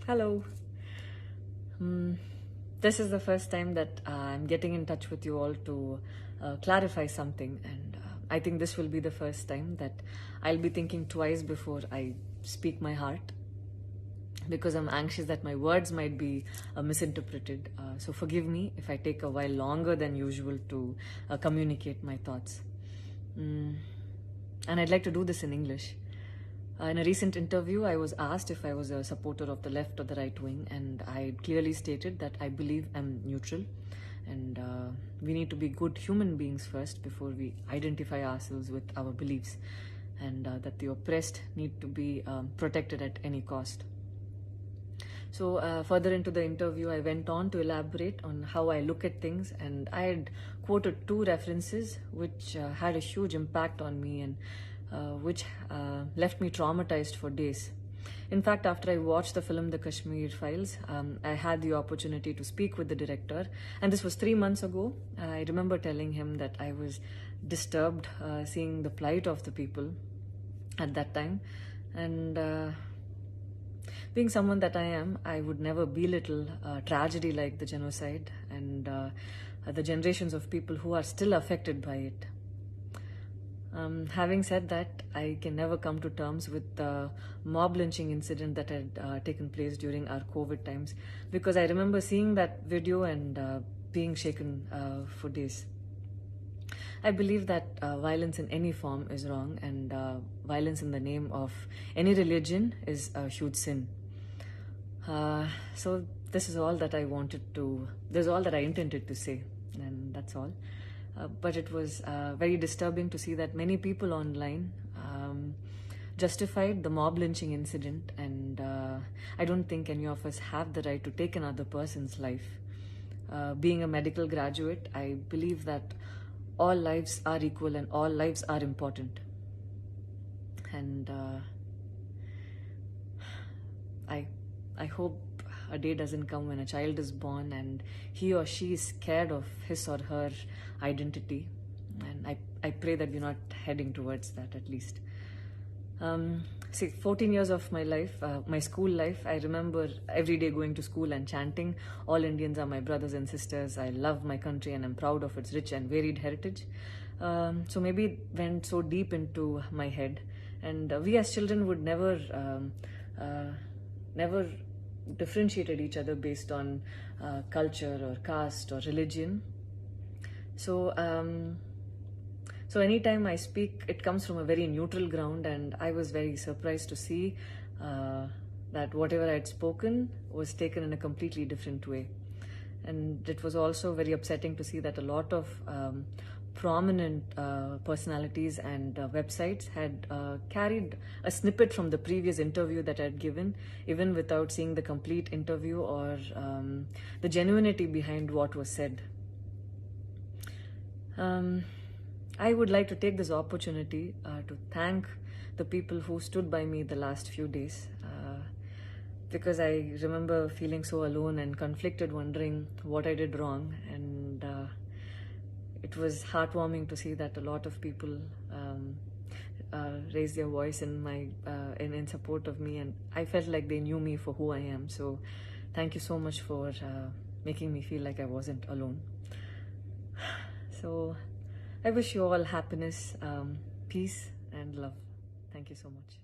Hello. This is the first time that I'm getting in touch with you all to clarify something, and I think this will be the first time that I'll be thinking twice before I speak my heart, because I'm anxious that my words might be misinterpreted. So forgive me if I take a while longer than usual to communicate my thoughts. And I'd like to do this in English. In a recent interview, I was asked if I was a supporter of the left or the right wing, and I clearly stated that I believe I'm neutral, and we need to be good human beings first before we identify ourselves with our beliefs, and that the oppressed need to be protected at any cost. So further into the interview, I went on to elaborate on how I look at things, and I had quoted two references which had a huge impact on me, and which left me traumatized for days. In fact, after I watched the film The Kashmir Files, I had the opportunity to speak with the director, and this was 3 months ago. I remember telling him that I was disturbed seeing the plight of the people at that time, and being someone that I am, I would never belittle tragedy like the genocide and the generations of people who are still affected by it. Having said that, I can never come to terms with the mob lynching incident that had taken place during our COVID times, because I remember seeing that video and being shaken for days. I believe that violence in any form is wrong, and violence in the name of any religion is a huge sin. So this is all that I intended to say, and that's all. But it was very disturbing to see that many people online justified the mob lynching incident, and I don't think any of us have the right to take another person's life. Being a medical graduate, I believe that all lives are equal and all lives are important. And I hope a day doesn't come when a child is born and he or she is scared of his or her identity, and I pray that we're not heading towards that, at least. 14 years of my life, my school life, I remember every day going to school and chanting, "All Indians are my brothers and sisters. I love my country and I'm proud of its rich and varied heritage." So maybe it went so deep into my head, and we as children would never differentiated each other based on culture or caste or religion. So anytime I speak, it comes from a very neutral ground, and I was very surprised to see that whatever I had spoken was taken in a completely different way. And it was also very upsetting to see that a lot of prominent personalities and websites had carried a snippet from the previous interview that I had given, even without seeing the complete interview or the genuinity behind what was said. I would like to take this opportunity to thank the people who stood by me the last few days, because I remember feeling so alone and conflicted, wondering what I did wrong, and it was heartwarming to see that a lot of people raised their voice in support of me, and I felt like they knew me for who I am. So thank you so much for making me feel like I wasn't alone. So I wish you all happiness, peace and love. Thank you so much.